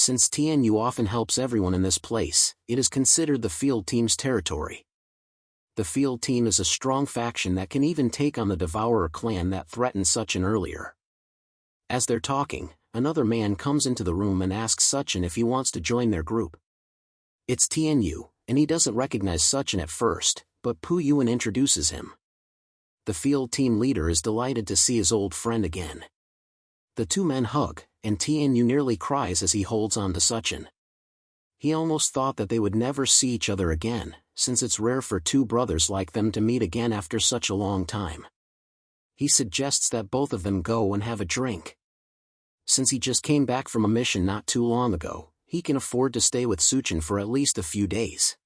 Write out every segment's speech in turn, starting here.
Since TNU often helps everyone in this place, it is considered the field team's territory. The field team is a strong faction that can even take on the Devourer clan that threatened Suchin earlier. As they're talking, another man comes into the room and asks Suchin if he wants to join their group. It's TNU, and he doesn't recognize Suchin at first, but Pu Yuan introduces him. The field team leader is delighted to see his old friend again. The two men hug, and TNU nearly cries as he holds on to Suchin. He almost thought that they would never see each other again, since it's rare for two brothers like them to meet again after such a long time. He suggests that both of them go and have a drink. Since he just came back from a mission not too long ago, he can afford to stay with Suchin for at least a few days.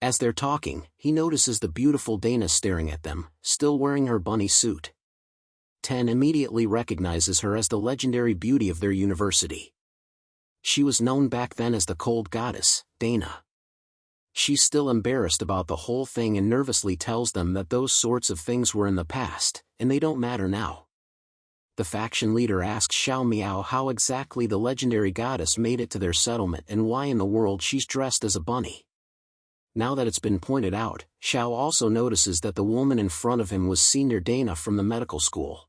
As they're talking, he notices the beautiful Dana staring at them, still wearing her bunny suit. Ten immediately recognizes her as the legendary beauty of their university. She was known back then as the Cold Goddess, Dana. She's still embarrassed about the whole thing and nervously tells them that those sorts of things were in the past, and they don't matter now. The faction leader asks Xiao Miao how exactly the legendary goddess made it to their settlement and why in the world she's dressed as a bunny. Now that it's been pointed out, Xiao also notices that the woman in front of him was Senior Dana from the medical school.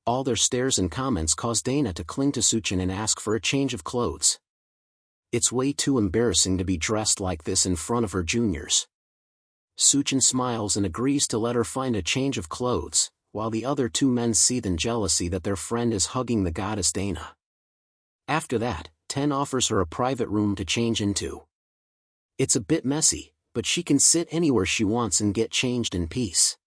All their stares and comments cause Dana to cling to Suchin and ask for a change of clothes. It's way too embarrassing to be dressed like this in front of her juniors. Suchin smiles and agrees to let her find a change of clothes, while the other two men seethe in jealousy that their friend is hugging the goddess Dana. After that, Ten offers her a private room to change into. It's a bit messy, but she can sit anywhere she wants and get changed in peace.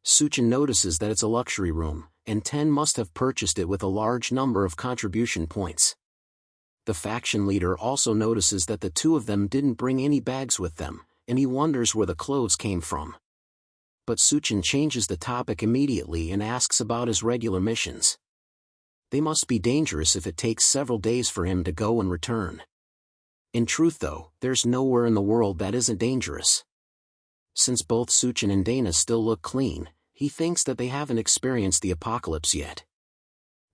Suchin notices that it's a luxury room, and Ten must have purchased it with a large number of contribution points. The faction leader also notices that the two of them didn't bring any bags with them, and he wonders where the clothes came from. But Suchin changes the topic immediately and asks about his regular missions. They must be dangerous if it takes several days for him to go and return. In truth though, there's nowhere in the world that isn't dangerous. Since both Suchin and Dana still look clean, he thinks that they haven't experienced the apocalypse yet.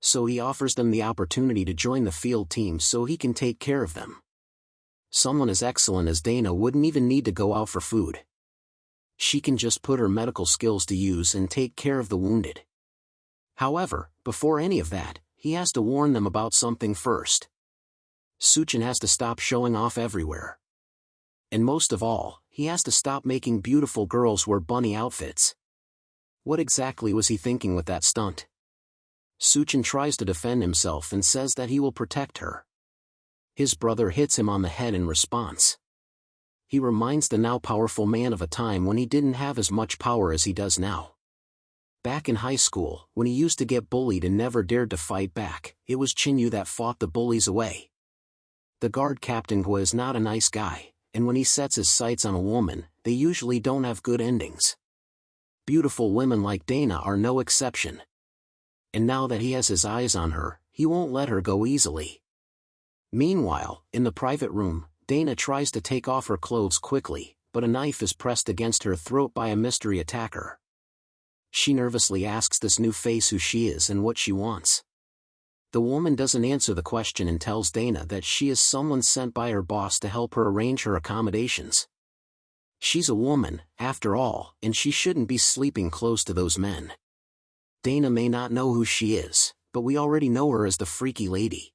So he offers them the opportunity to join the field team so he can take care of them. Someone as excellent as Dana wouldn't even need to go out for food. She can just put her medical skills to use and take care of the wounded. However, before any of that, he has to warn them about something first. Suchin has to stop showing off everywhere. And most of all, he has to stop making beautiful girls wear bunny outfits. What exactly was he thinking with that stunt? Suchin tries to defend himself and says that he will protect her. His brother hits him on the head in response. He reminds the now powerful man of a time when he didn't have as much power as he does now. Back in high school, when he used to get bullied and never dared to fight back, it was Chinyu that fought the bullies away. The guard captain Hua is not a nice guy, and when he sets his sights on a woman, they usually don't have good endings. Beautiful women like Dana are no exception. And now that he has his eyes on her, he won't let her go easily. Meanwhile, in the private room, Dana tries to take off her clothes quickly, but a knife is pressed against her throat by a mystery attacker. She nervously asks this new face who she is and what she wants. The woman doesn't answer the question and tells Dana that she is someone sent by her boss to help her arrange her accommodations. She's a woman, after all, and she shouldn't be sleeping close to those men. Dana may not know who she is, but we already know her as the freaky lady.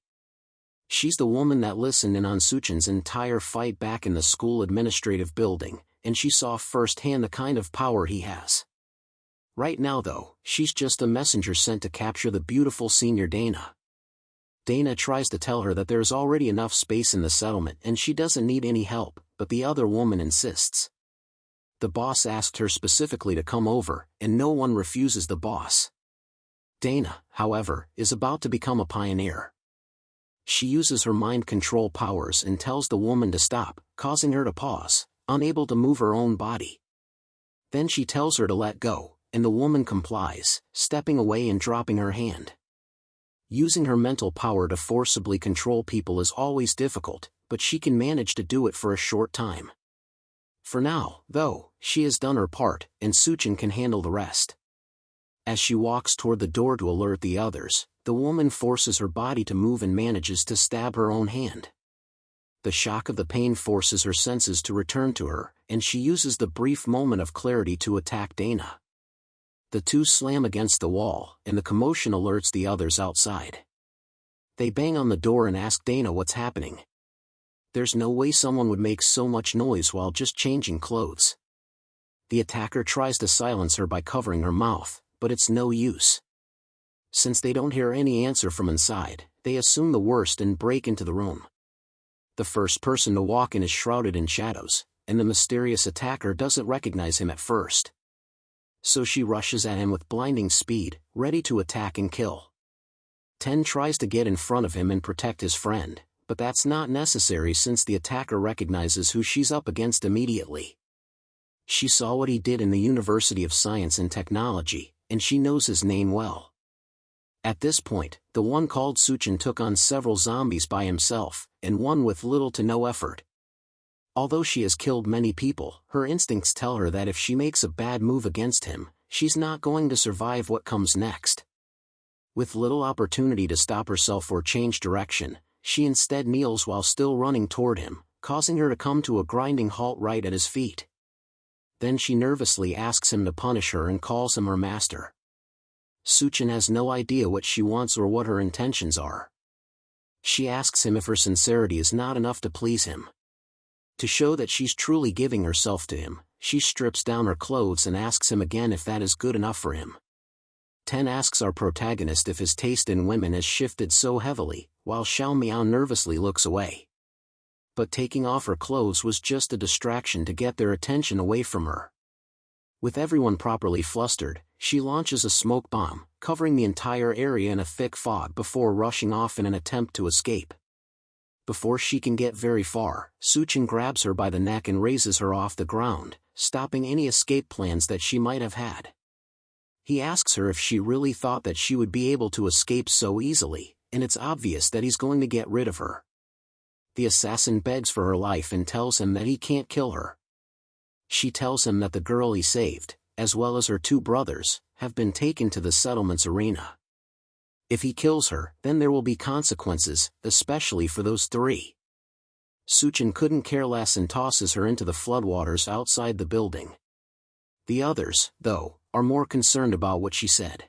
She's the woman that listened in on Suchin's entire fight back in the school administrative building, and she saw firsthand the kind of power he has. Right now though, she's just a messenger sent to capture the beautiful Senior Dana. Dana tries to tell her that there's already enough space in the settlement and she doesn't need any help, but the other woman insists. The boss asked her specifically to come over, and no one refuses the boss. Dana, however, is about to become a pioneer. She uses her mind control powers and tells the woman to stop, causing her to pause, unable to move her own body. Then she tells her to let go, and the woman complies, stepping away and dropping her hand. Using her mental power to forcibly control people is always difficult, but she can manage to do it for a short time. For now, though, she has done her part, and Suchin can handle the rest. As she walks toward the door to alert the others, the woman forces her body to move and manages to stab her own hand. The shock of the pain forces her senses to return to her, and she uses the brief moment of clarity to attack Dana. The two slam against the wall, and the commotion alerts the others outside. They bang on the door and ask Dana what's happening. There's no way someone would make so much noise while just changing clothes. The attacker tries to silence her by covering her mouth, but it's no use. Since they don't hear any answer from inside, they assume the worst and break into the room. The first person to walk in is shrouded in shadows, and the mysterious attacker doesn't recognize him at first. So she rushes at him with blinding speed, ready to attack and kill. Ten tries to get in front of him and protect his friend, but that's not necessary since the attacker recognizes who she's up against immediately. She saw what he did in the University of Science and Technology, and she knows his name well. At this point, the one called Suchin took on several zombies by himself, and one with little to no effort. Although she has killed many people, her instincts tell her that if she makes a bad move against him, she's not going to survive what comes next. With little opportunity to stop herself or change direction, she instead kneels while still running toward him, causing her to come to a grinding halt right at his feet. Then she nervously asks him to punish her and calls him her master. Suchin has no idea what she wants or what her intentions are. She asks him if her sincerity is not enough to please him. To show that she's truly giving herself to him, she strips down her clothes and asks him again if that is good enough for him. Ten asks our protagonist if his taste in women has shifted so heavily, while Xiao Miao nervously looks away. But taking off her clothes was just a distraction to get their attention away from her. With everyone properly flustered, she launches a smoke bomb, covering the entire area in a thick fog before rushing off in an attempt to escape. Before she can get very far, Suchin grabs her by the neck and raises her off the ground, stopping any escape plans that she might have had. He asks her if she really thought that she would be able to escape so easily, and it's obvious that he's going to get rid of her. The assassin begs for her life and tells him that he can't kill her. She tells him that the girl he saved, as well as her two brothers, have been taken to the settlement's arena. If he kills her, then there will be consequences, especially for those three. Suchin couldn't care less and tosses her into the floodwaters outside the building. The others, though, are more concerned about what she said.